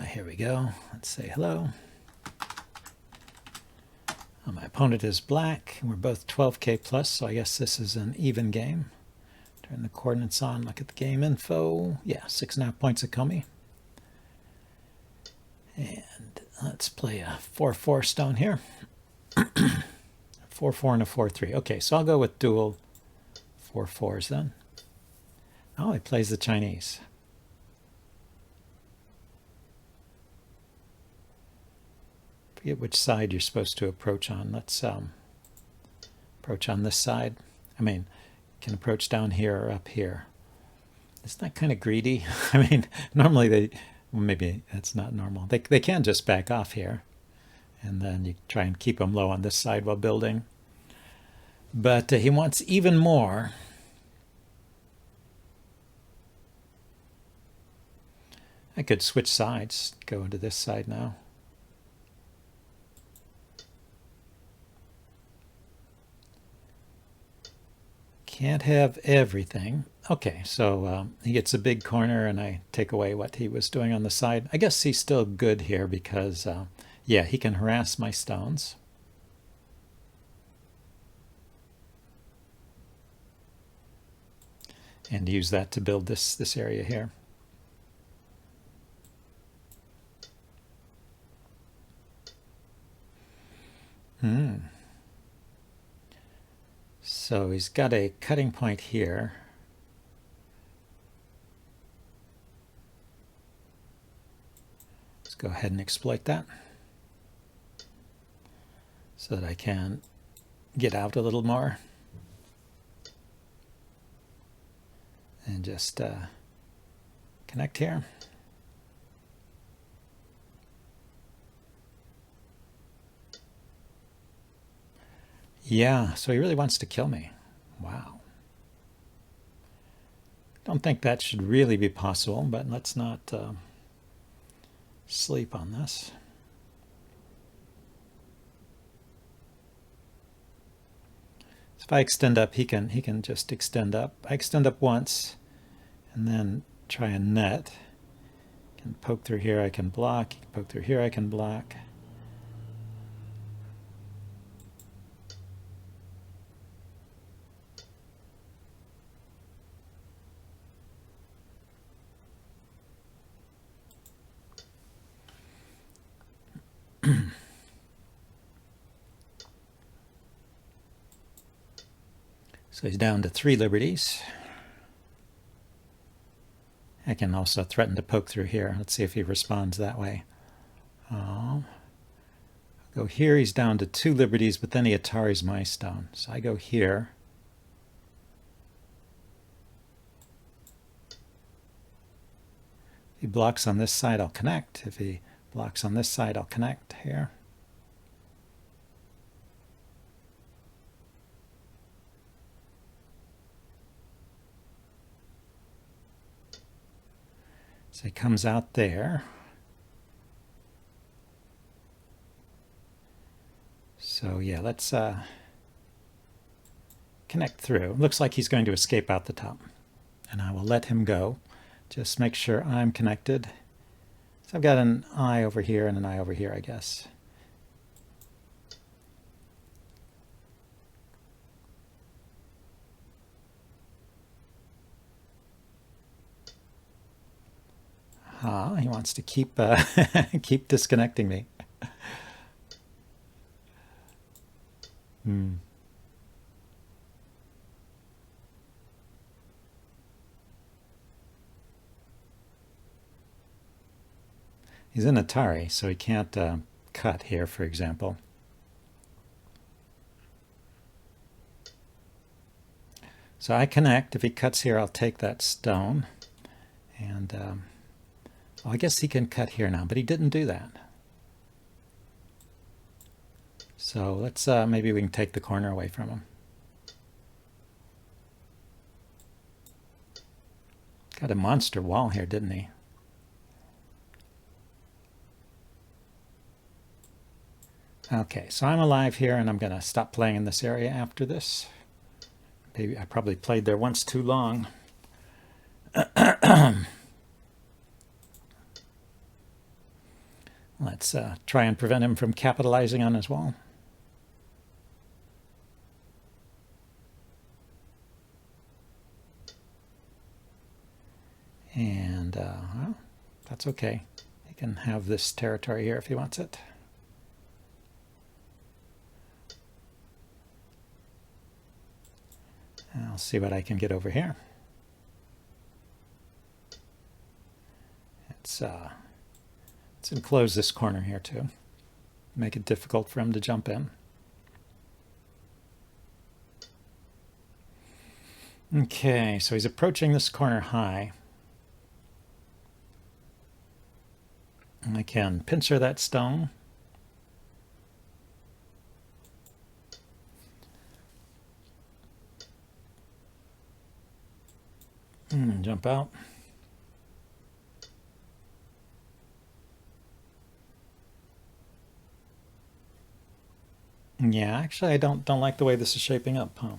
Here we go. Let's say hello. My opponent is black. We're both 12K plus, so I guess this is an even game. Turn the coordinates on, look at the game info. Yeah, 6.5 points of Komi. And let's play a 4-4 stone here. 4-4 and a 4-3. Okay, so I'll go with dual 4-4s then. Oh, he plays the Chinese. Forget which side you're supposed to approach on. Let's approach on this side. I mean, can approach down here or up here. Isn't that kind of greedy? I mean, normally they, well, maybe that's not normal. They can just back off here, and then you try and keep them low on this side while building. But he wants even more. I could switch sides, go into this side now. Can't have everything. Okay, so he gets a big corner and I take away what he was doing on the side. I guess he's still good here because, yeah, he can harass my stones. And use that to build this area here. So he's got a cutting point here. Let's go ahead and exploit that so that I can get out a little more and just connect here. Yeah, so he really wants to kill me. Wow. Don't think that should really be possible, but let's not sleep on this. So if I extend up, he can just extend up. I extend up once and then try and net. I can poke through here, I can block. You can poke through here, I can block. So he's down to 3 liberties. I can also threaten to poke through here. Let's see if he responds that way. Oh. Go here, he's down to 2 liberties, but then he Ataris my stone. So I go here. If he blocks on this side, I'll connect. If he blocks on this side, I'll connect here. So he comes out there. So yeah, let's connect through. Looks like he's going to escape out the top. And I will let him go. Just make sure I'm connected. So I've got an eye over here and an eye over here, I guess. He wants to keep keep disconnecting me. He's in Atari, so he can't cut here, for example. So I connect. If he cuts here, I'll take that stone. And well, I guess he can cut here now, but he didn't do that. So let's maybe we can take the corner away from him. Got a monster wall here, didn't he? Okay, so I'm alive here, and I'm going to stop playing in this area after this. Maybe I probably played there once too long. Let's try and prevent him from capitalizing on his wall. And well, that's okay. He can have this territory here if he wants it. I'll see what I can get over here. Let's enclose this corner here too. Make it difficult for him to jump in. Okay, so he's approaching this corner high. I can pincer that stone. Jump out. Yeah, actually I don't like the way this is shaping up, huh?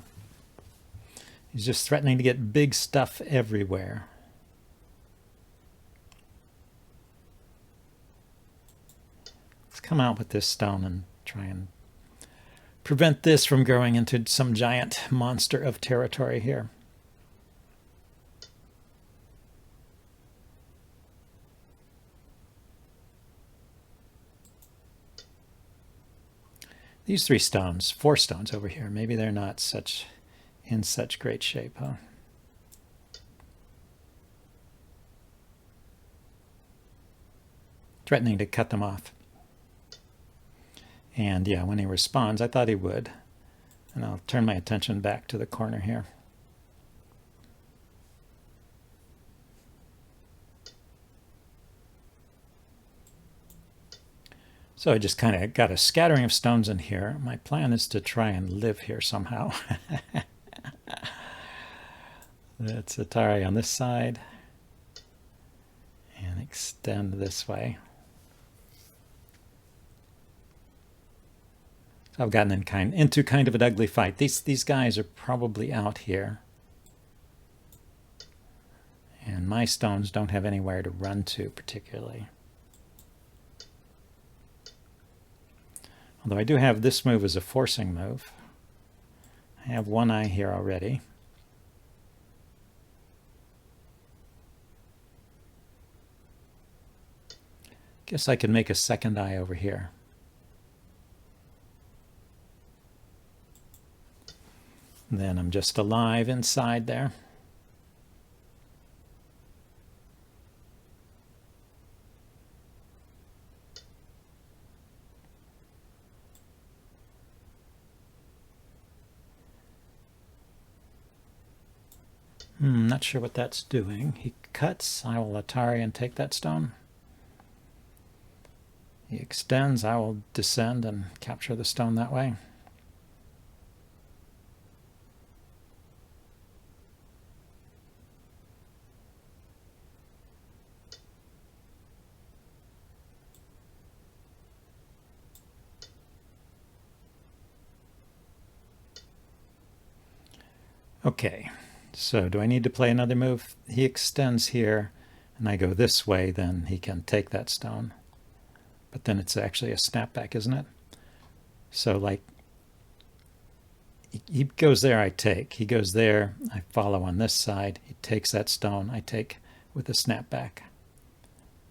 He's just threatening to get big stuff everywhere. Let's come out with this stone and try and prevent this from growing into some giant monster of territory here. These four stones over here, maybe they're not in such great shape, huh? Threatening to cut them off. And yeah, when he responds, I thought he would. And I'll turn my attention back to the corner here. So I just kind of got a scattering of stones in here. My plan is to try and live here somehow. That's Atari on this side. And extend this way. So I've gotten into kind of an ugly fight. These guys are probably out here. And my stones don't have anywhere to run to particularly. Although I do have this move as a forcing move. I have one eye here already. Guess I could make a second eye over here. And then I'm just alive inside there. Not sure what that's doing. He cuts. I will Atari and take that stone. He extends. I will descend and capture the stone that way. Okay. So do I need to play another move? He extends here, and I go this way, then he can take that stone. But then it's actually a snapback, isn't it? So like, he goes there, I take. He goes there, I follow on this side. He takes that stone, I take with a snapback.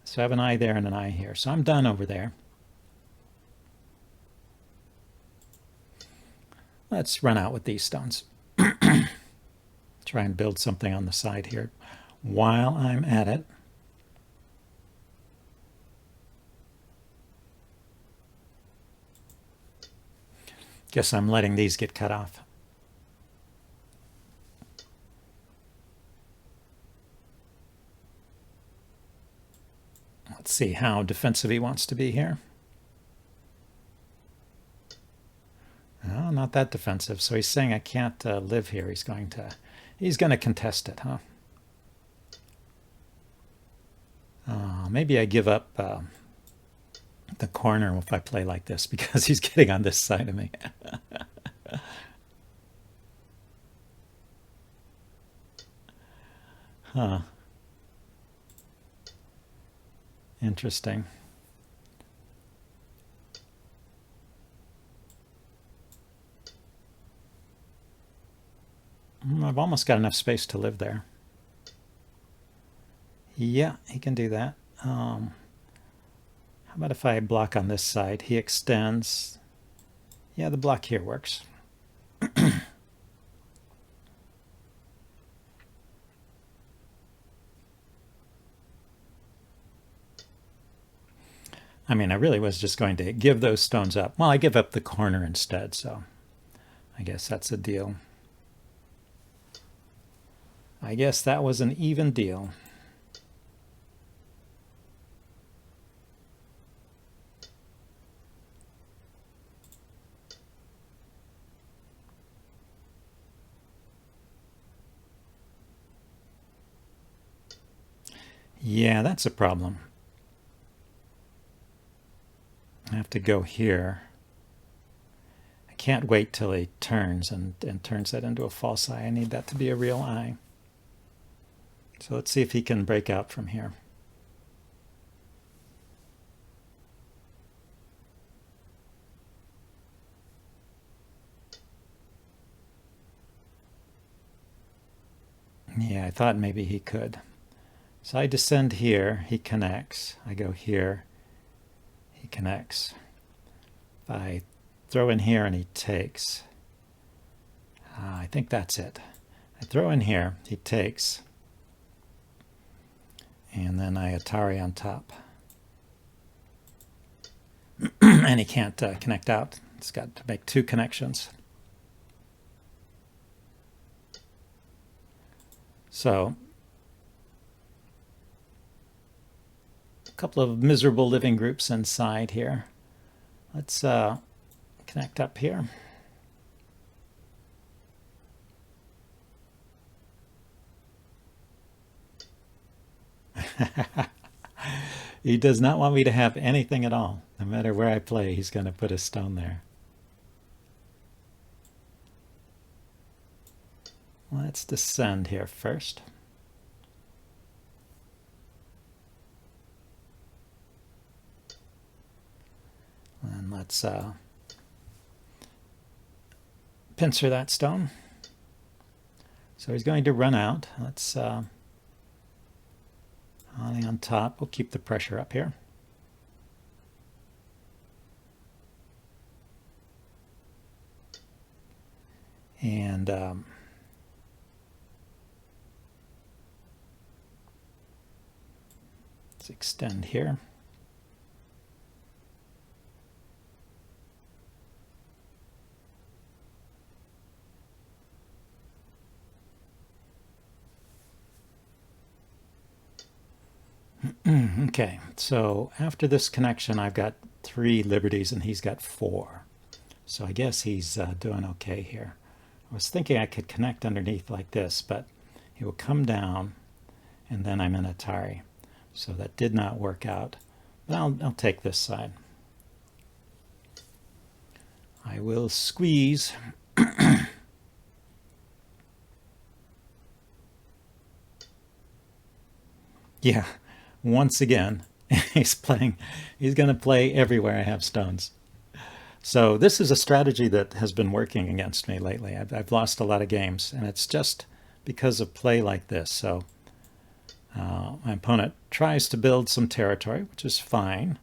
So I have an eye there and an eye here. So I'm done over there. Let's run out with these stones. Try and build something on the side here while I'm at it. Guess I'm letting these get cut off. Let's see how defensive he wants to be here. No, not that defensive. So he's saying I can't live here. He's going to contest it, huh? Maybe I give up the corner if I play like this because he's getting on this side of me. Huh. Interesting. I've almost got enough space to live there. Yeah, he can do that. How about if I block on this side? He extends. Yeah, the block here works. I mean, I really was just going to give those stones up. Well, I give up the corner instead, so I guess that's a deal. I guess that was an even deal. Yeah, that's a problem. I have to go here. I can't wait till he turns and turns that into a false eye. I need that to be a real eye. So let's see if he can break out from here. Yeah, I thought maybe he could. So I descend here, he connects. I go here, he connects. If I throw in here and he takes, I think that's it. I throw in here, he takes, and then I Atari on top. And he can't connect out. It's got to make two connections. So a couple of miserable living groups inside here. Let's connect up here. He does not want me to have anything at all. No matter where I play, he's going to put a stone there. Let's descend here first. And let's pincer that stone. So he's going to run out. Let's on top. We'll keep the pressure up here. And let's extend here. Okay, so after this connection, I've got 3 liberties and he's got 4. So I guess he's doing okay here. I was thinking I could connect underneath like this, but he will come down and then I'm in Atari. So that did not work out. But I'll take this side. I will squeeze. Yeah, once again, he's going to play everywhere I have stones. So this is a strategy that has been working against me lately. I've lost a lot of games, and it's just because of play like this. So my opponent tries to build some territory, which is fine.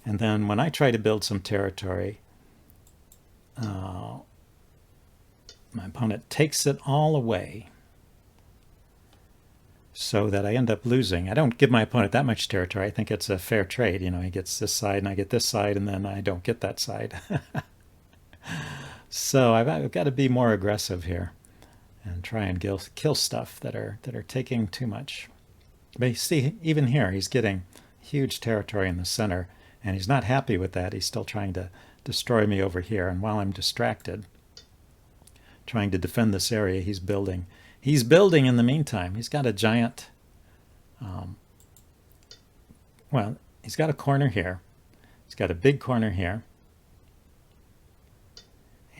And then when I try to build some territory, my opponent takes it all away so that I end up losing. I don't give my opponent that much territory. I think it's a fair trade. You know, he gets this side and I get this side, and then I don't get that side. So I've got to be more aggressive here and try and kill stuff that are taking too much. But you see, even here, he's getting huge territory in the center, and he's not happy with that. He's still trying to destroy me over here. And while I'm distracted, trying to defend this area, he's building. He's building in the meantime. He's got a giant, well, he's got a corner here. He's got a big corner here.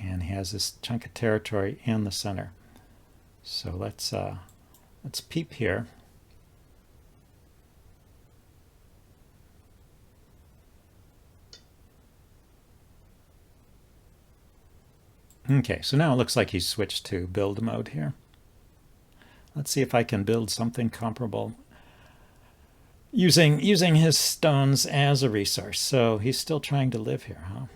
And he has this chunk of territory in the center. So let's peep here. Okay, so now it looks like he's switched to build mode here. Let's see if I can build something comparable using his stones as a resource. So he's still trying to live here, huh?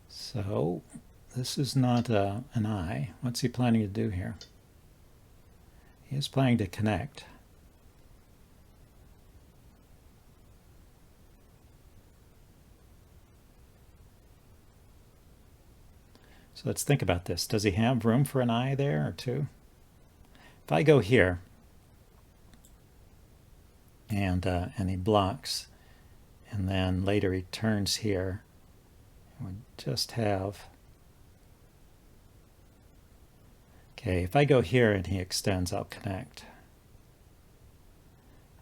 So this is not an eye. What's he planning to do here? He is planning to connect. So let's think about this. Does he have room for an eye there or two? If I go here and he blocks, and then later he turns here, we just have. Okay, if I go here and he extends, I'll connect.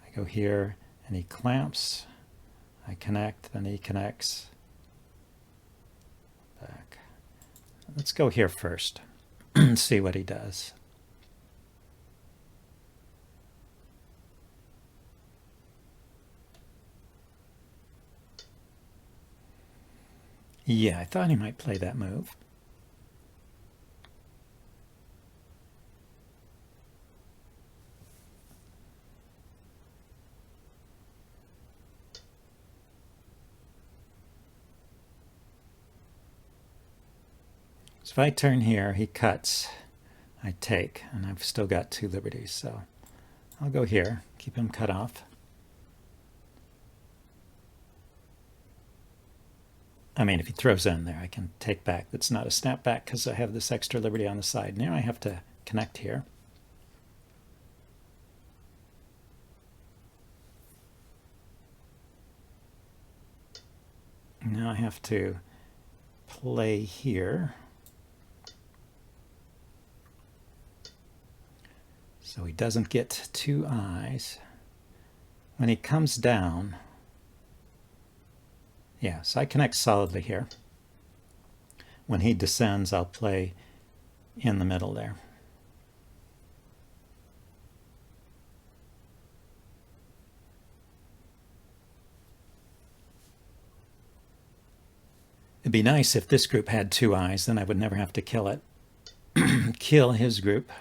I go here and he clamps. I connect, then he connects. Back. Let's go here first and see what he does. Yeah, I thought he might play that move. So if I turn here, he cuts. I take, and I've still got 2 liberties, so I'll go here, keep him cut off. I mean, if he throws in there, I can take back. That's not a snapback because I have this extra liberty on the side. Now I have to connect here. Now I have to play here. So he doesn't get 2 eyes. When he comes down, yeah, so I connect solidly here. When he descends, I'll play in the middle there. It'd be nice if this group had 2 eyes, then I would never have to kill it. Kill his group.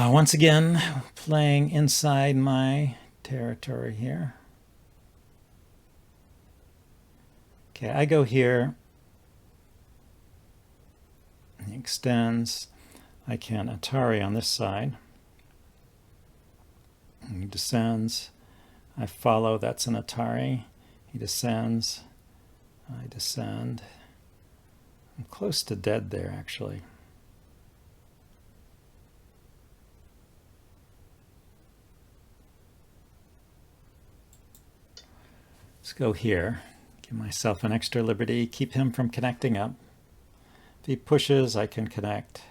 Once again, playing inside my territory here. Okay, I go here. He extends. I can Atari on this side. He descends. I follow. That's an Atari. He descends. I descend. I'm close to dead there, actually. Let's go here. Give myself an extra liberty. Keep him from connecting up. If he pushes, I can connect.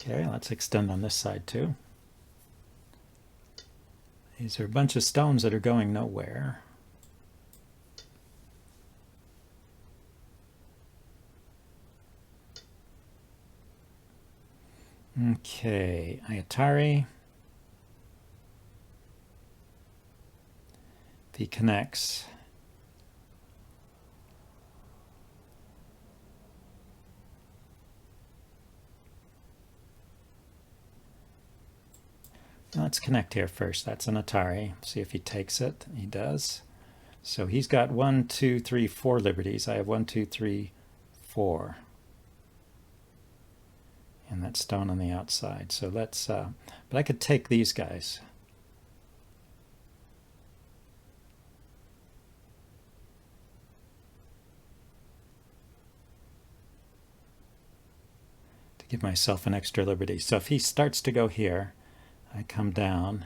Okay, let's extend on this side too. These are a bunch of stones that are going nowhere. Okay, Atari. If he connects, let's connect here first. That's an Atari. See if he takes it. He does. So he's got 1, 2, 3, 4 liberties. I have 1, 2, 3, 4. And that stone on the outside. So let's, but I could take these guys. To give myself an extra liberty. So if he starts to go here, I come down,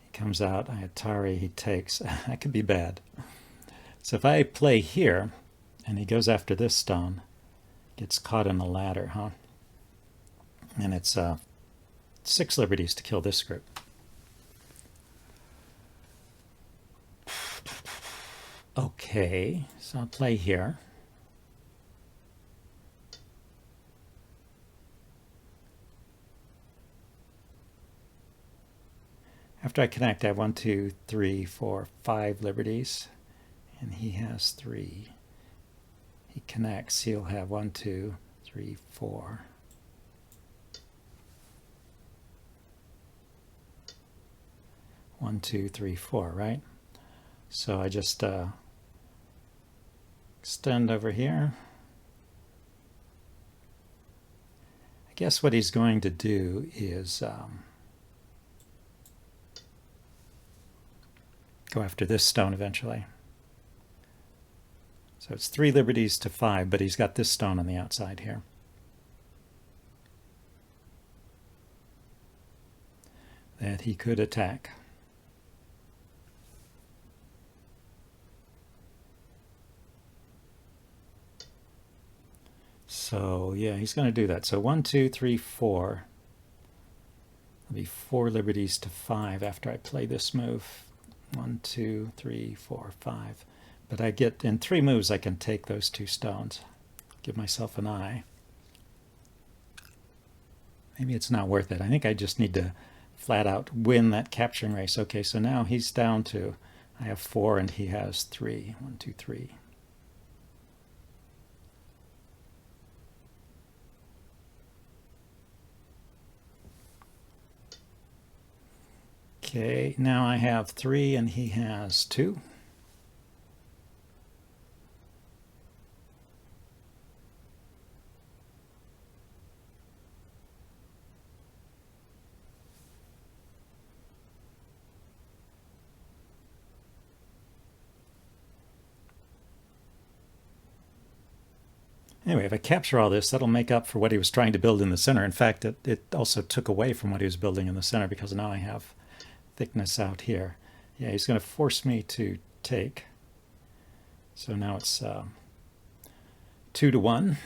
he comes out, I Atari, he takes. That could be bad. So if I play here, and he goes after this stone, gets caught in a ladder, huh? And it's 6 liberties to kill this group. Okay, so I'll play here. After I connect, I have 1, 2, 3, 4, 5 liberties, and he has 3. He connects, he'll have 1, 2, 3, 4. One, two, three, four, right? So I just extend over here. I guess what he's going to do is go after this stone eventually. So it's 3 liberties to 5, but he's got this stone on the outside here. That he could attack. So yeah, he's going to do that. So 1, 2, 3, 4. There'll be 4 liberties to 5 after I play this move. 1, 2, 3, 4, 5. But I get, in 3 moves, I can take those 2 stones. Give myself an eye. Maybe it's not worth it. I think I just need to flat out win that capturing race. Okay, so now he's down to, I have 4 and he has 3. 1, 2, 3. Okay, now I have 3 and he has 2. Anyway, if I capture all this, that'll make up for what he was trying to build in the center. In fact, it also took away from what he was building in the center, because now I have thickness out here. Yeah, he's going to force me to take. So now it's 2 to 1.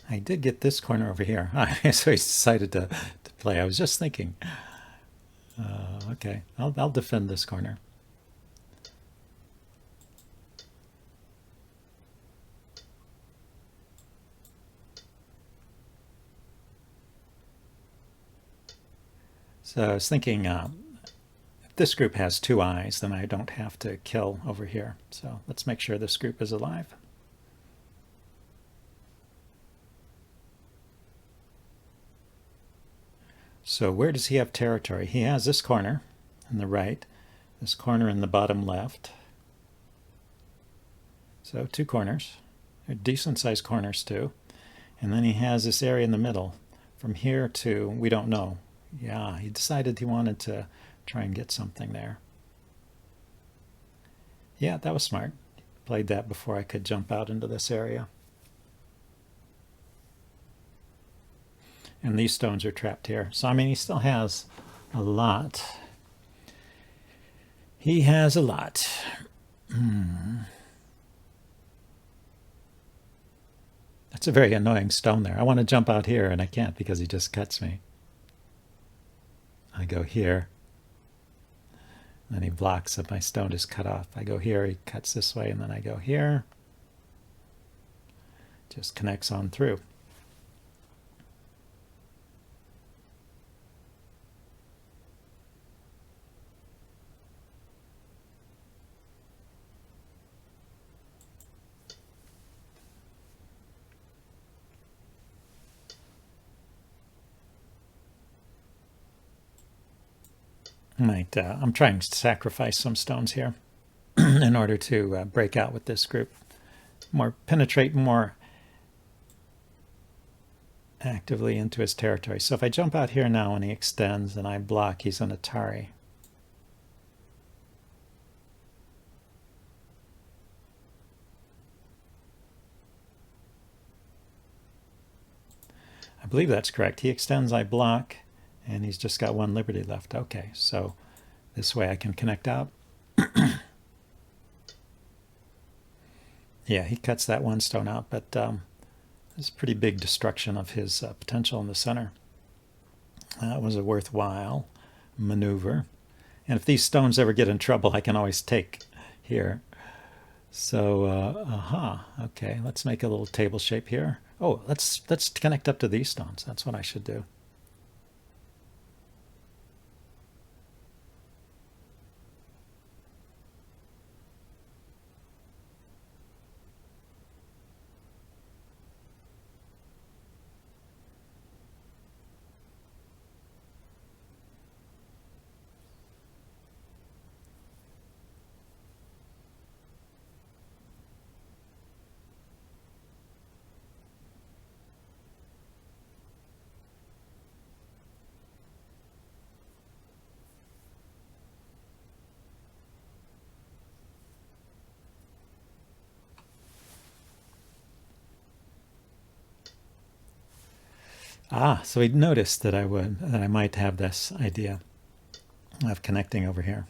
I did get this corner over here. So he decided to play. I was just thinking, okay, I'll defend this corner. So I was thinking, if this group has 2 eyes, then I don't have to kill over here. So let's make sure this group is alive. So where does he have territory? He has this corner on the right, this corner in the bottom left. So 2 corners. They're decent-sized corners too. And then he has this area in the middle. From here to, we don't know. Yeah, he decided he wanted to try and get something there. Yeah, that was smart. Played that before I could jump out into this area. And these stones are trapped here. So, I mean, he still has a lot. He has a lot. That's a very annoying stone there. I want to jump out here, and I can't because he just cuts me. I go here. Then he blocks it. My stone is cut off. I go here, he cuts this way, and then I go here. Just connects on through. I'm trying to sacrifice some stones here in order to break out with this group. Penetrate more actively into his territory. So if I jump out here now and he extends and I block, he's an Atari. I believe that's correct. He extends, I block, and he's just got one liberty left. Okay, so this way I can connect out. Yeah, he cuts that one stone out, but it's pretty big destruction of his potential in the center. That was a worthwhile maneuver. And if these stones ever get in trouble, I can always take here. So, okay, let's make a little table shape here. Oh, let's connect up to these stones. That's what I should do. So he noticed that I might have this idea of connecting over here.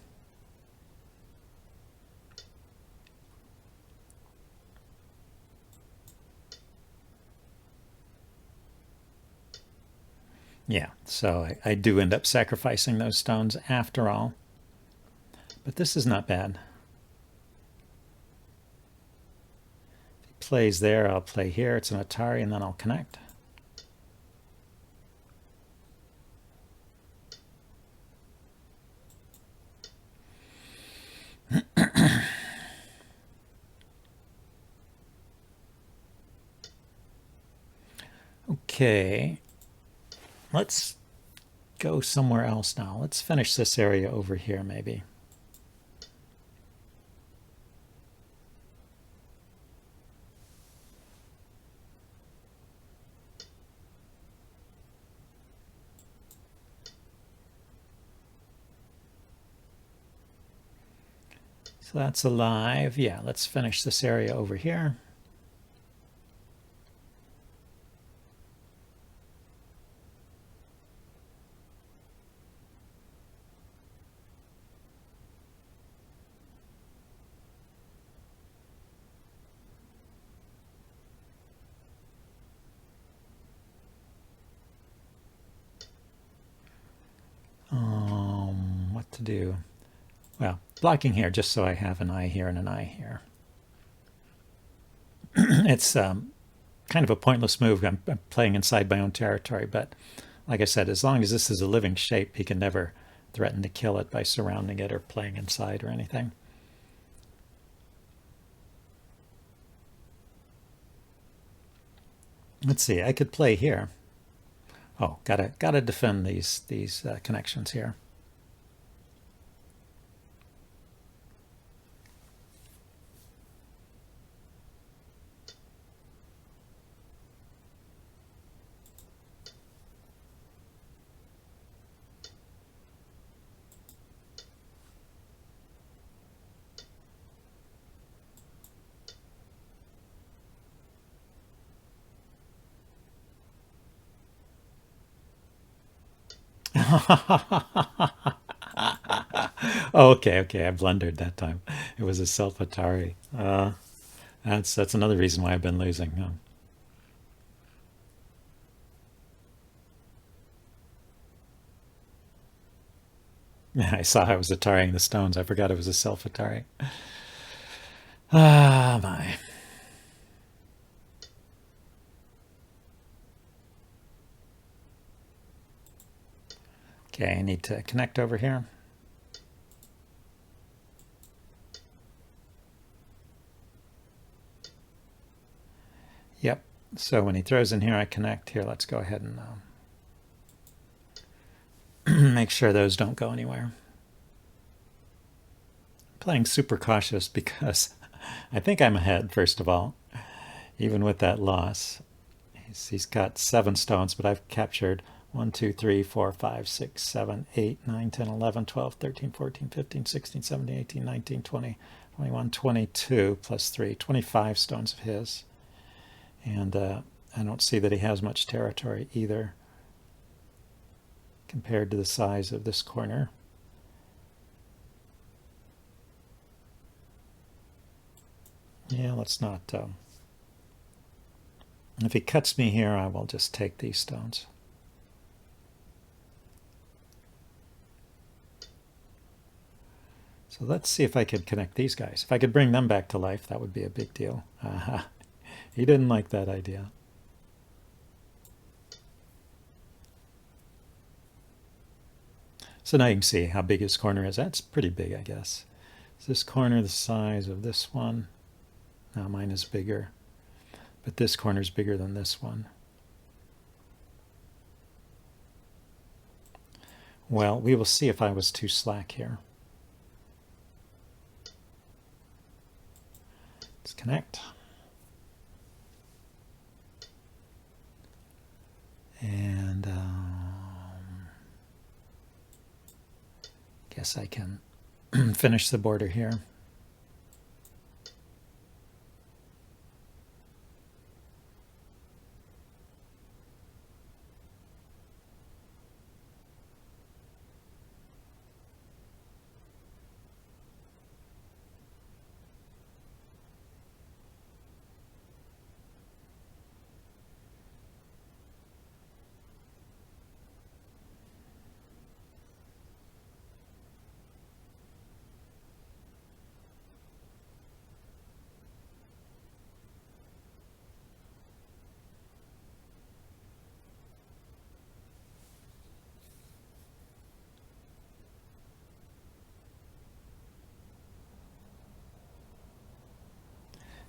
Yeah, so I do end up sacrificing those stones after all. But this is not bad. If he plays there, I'll play here. It's an Atari, and then I'll connect. Okay, let's go somewhere else now. Let's finish this area over here, maybe. So that's alive. Yeah, let's finish this area over here. What to do? Well, blocking here just so I have an eye here and an eye here. It's kind of a pointless move. I'm playing inside my own territory, but like I said, as long as this is a living shape, he can never threaten to kill it by surrounding it or playing inside or anything. Let's see, I could play here. Oh, gotta defend these connections here. Oh, okay, I blundered that time. It was a self Atari. That's another reason why I've been losing. Yeah, I saw I was Atarying the stones. I forgot it was a self Atari. Ah, my. Okay, I need to connect over here. Yep. So when he throws in here, I connect here. Let's go ahead and make sure those don't go anywhere. Playing super cautious because I think I'm ahead, first of all, even with that loss. He's got 7 stones, but I've captured 1, 2, 3, 4, 5, 6, 7, 8, 9, 10, 11, 12, 13, 14, 15, 16, 17, 18, 19, 20, 21, 22 plus 3, 25 stones of his. And I don't see that he has much territory either compared to the size of this corner. Yeah, let's not... if he cuts me here, I will just take these stones. So let's see if I could connect these guys. If I could bring them back to life, that would be a big deal. He didn't like that idea. So now you can see how big his corner is. That's pretty big, I guess. Is this corner the size of this one? Now mine is bigger, but this corner is bigger than this one. Well, we will see if I was too slack here. Let's connect. And guess I can finish the border here.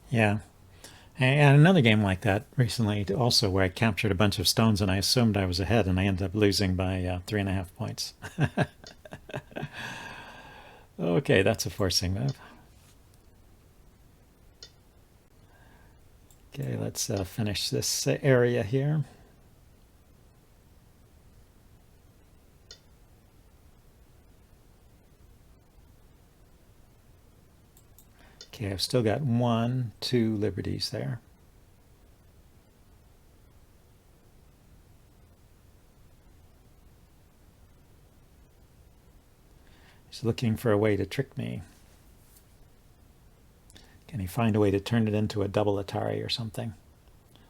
Yeah. And another game like that recently also where I captured a bunch of stones and I assumed I was ahead and I ended up losing by 3.5 points. Okay, that's a forcing move. Okay, let's finish this area here. Okay, I've still got 1, 2 liberties there. He's looking for a way to trick me. Can he find a way to turn it into a double Atari or something?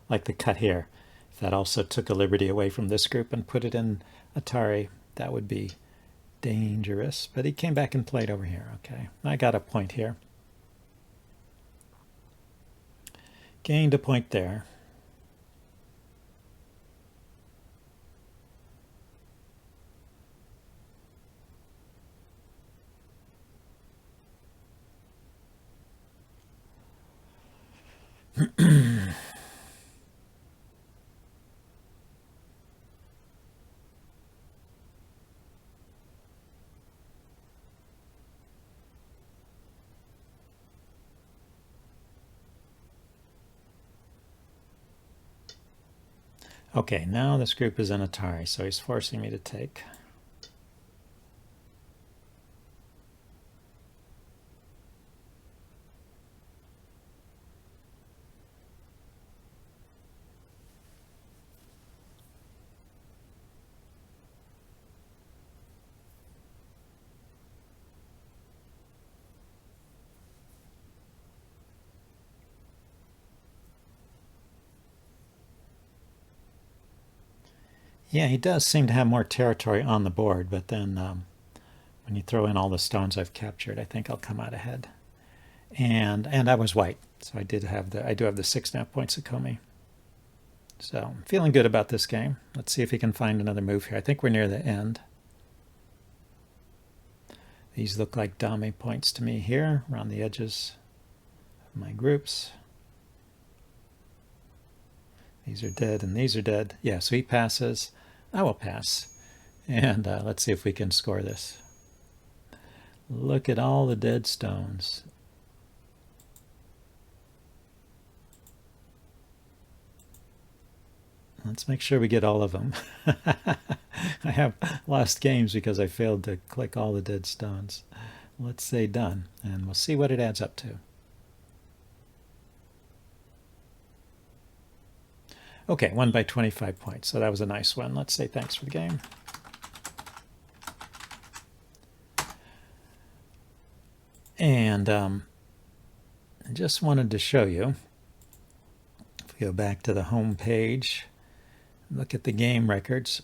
Like the cut here. If that also took a liberty away from this group and put it in Atari, that would be dangerous. But he came back and played over here. Okay, I got a point here. Gained a point there. Okay, now this group is in Atari, so he's forcing me to take. Yeah, he does seem to have more territory on the board, but then when you throw in all the stones I've captured, I think I'll come out ahead. And I was white, so I do have the 6.5 points of Comey. So I'm feeling good about this game. Let's see if he can find another move here. I think we're near the end. These look like Dame points to me here, around the edges of my groups. These are dead and these are dead. Yeah, so he passes. I will pass. And let's see if we can score this. Look at all the dead stones. Let's make sure we get all of them. I have lost games because I failed to click all the dead stones. Let's say done, and we'll see what it adds up to. Okay, won by 25 points. So that was a nice one. Let's say thanks for the game. And I just wanted to show you, if we go back to the home page, look at the game records.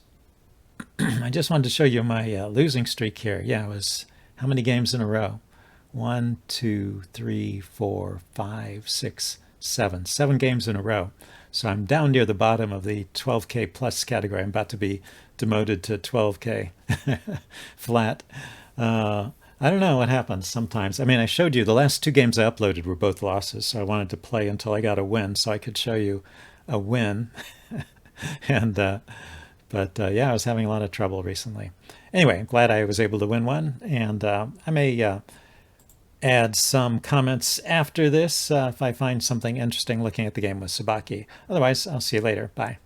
I just wanted to show you my losing streak here. Yeah, it was how many games in a row? 1, 2, 3, 4, 5, 6, 7. 7 games in a row. So I'm down near the bottom of the 12K plus category. I'm about to be demoted to 12K flat. I don't know what happens sometimes. I mean, I showed you the last 2 games I uploaded were both losses. So I wanted to play until I got a win so I could show you a win. And yeah, I was having a lot of trouble recently. Anyway, I'm glad I was able to win one. And I may add some comments after this if I find something interesting looking at the game with Sabaki. Otherwise, I'll see you later. Bye.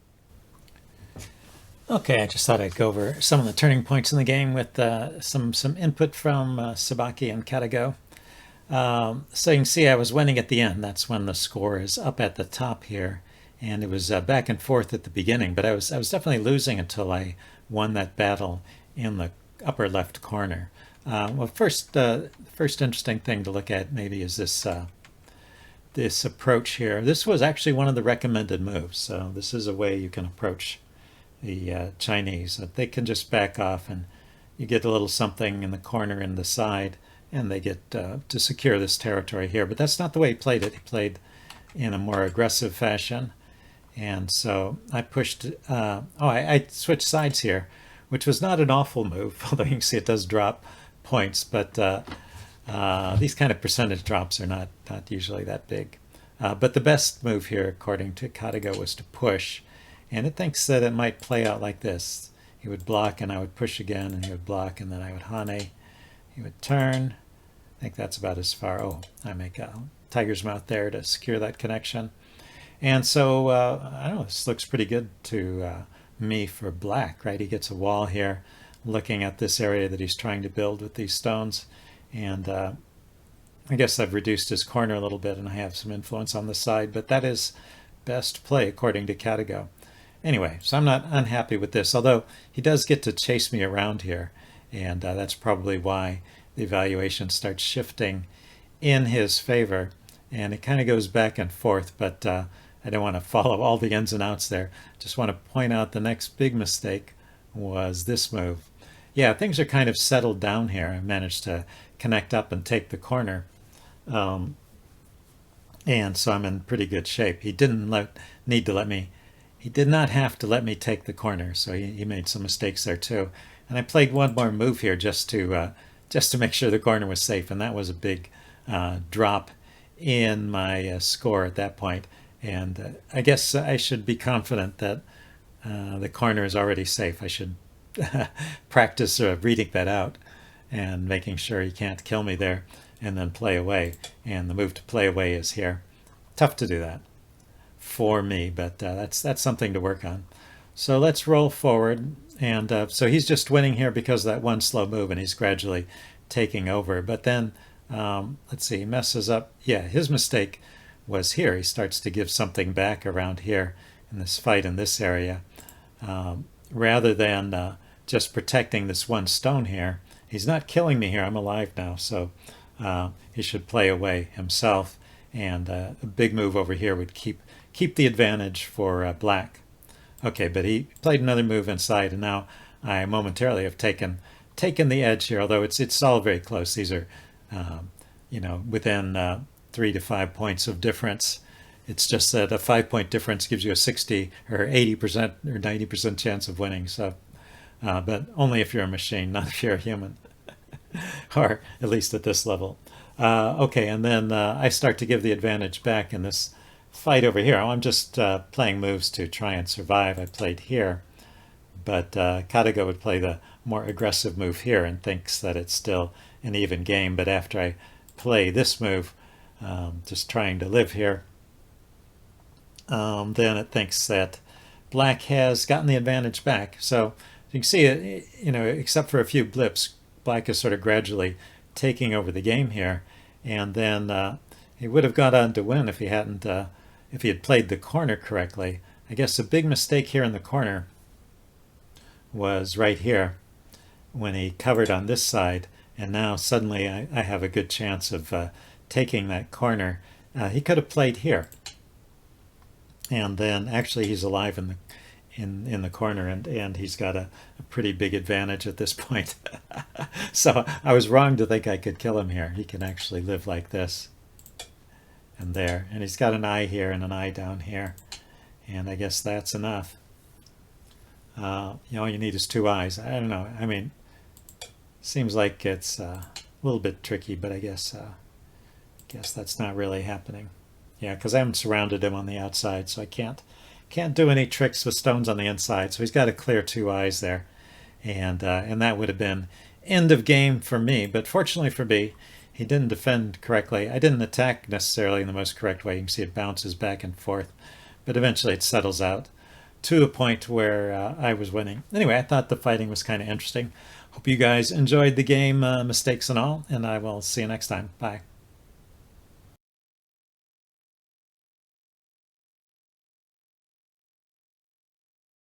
Okay, I just thought I'd go over some of the turning points in the game with some input from Sabaki and Katago. So you can see I was winning at the end. That's when the score is up at the top here. And it was back and forth at the beginning, but I was definitely losing until I won that battle in the upper left corner. Well, first interesting thing to look at maybe is this approach here. This was actually one of the recommended moves. So this is a way you can approach the Chinese. They can just back off and you get a little something in the corner and the side, and they get to secure this territory here. But that's not the way he played it. He played in a more aggressive fashion. And so I pushed, I switched sides here, which was not an awful move, although you can see it does drop points, but these kind of percentage drops are not usually that big. But the best move here, according to Katago, was to push, and it thinks that it might play out like this. He would block, and I would push again, and he would block, and then I would hane. He would turn. I think that's about as far. Oh, I make a tiger's mouth there to secure that connection. And so, I don't know, this looks pretty good to me for black, right? He gets a wall here looking at this area that he's trying to build with these stones. And I guess I've reduced his corner a little bit and I have some influence on the side, but that is best play according to Katago. Anyway, so I'm not unhappy with this, although he does get to chase me around here. And that's probably why the evaluation starts shifting in his favor. And it kind of goes back and forth, but I don't want to follow all the ins and outs there. Just want to point out the next big mistake was this move. Yeah, things are kind of settled down here. I managed to connect up and take the corner. And so I'm in pretty good shape. He didn't need to let me, he did not have to let me take the corner. So he made some mistakes there too. And I played one more move here just to make sure the corner was safe. And that was a big drop in my score at that point. And I guess I should be confident that the corner is already safe. I should practice reading that out and making sure he can't kill me there and then play away. And the move to play away is here. Tough to do that for me, but that's something to work on. So let's roll forward. And so he's just winning here because of that one slow move, and he's gradually taking over. But then, let's see, he messes up. Yeah, his mistake was here. He starts to give something back around here in this fight in this area. Rather than just protecting this one stone here. He's not killing me here. I'm alive now, so he should play away himself. And a big move over here would keep the advantage for black. Okay, but he played another move inside, and now I momentarily have taken the edge here, although it's all very close. These are, within 3 to 5 points of difference. It's just that a 5-point difference gives you a 60 or 80% or 90% chance of winning. So, but only if you're a machine, not if you're a human, or at least at this level. Okay, and then I start to give the advantage back in this fight over here. I'm just playing moves to try and survive. I played here, but Katago would play the more aggressive move here and thinks that it's still an even game. But after I play this move, just trying to live here, then it thinks that black has gotten the advantage back. So you can see it, except for a few blips, black is sort of gradually taking over the game here. And then he would have gone on to win if he had played the corner correctly. I guess a big mistake here in the corner was right here when he covered on this side, and now suddenly I have a good chance of taking that corner. He could have played here, and then actually he's alive in the corner, and he's got a pretty big advantage at this point. So I was wrong to think I could kill him here. He can actually live like this and there, and he's got an eye here and an eye down here, and I guess that's enough. All you need is 2 eyes. I don't know. I mean, seems like it's a little bit tricky, but I guess that's not really happening. Yeah, because I haven't surrounded him on the outside, so I can't do any tricks with stones on the inside. So he's got to clear 2 eyes there, and that would have been end of game for me. But fortunately for me, he didn't defend correctly. I didn't attack necessarily in the most correct way. You can see it bounces back and forth, but eventually it settles out to a point where I was winning. Anyway, I thought the fighting was kind of interesting. Hope you guys enjoyed the game, mistakes and all, and I will see you next time. Bye.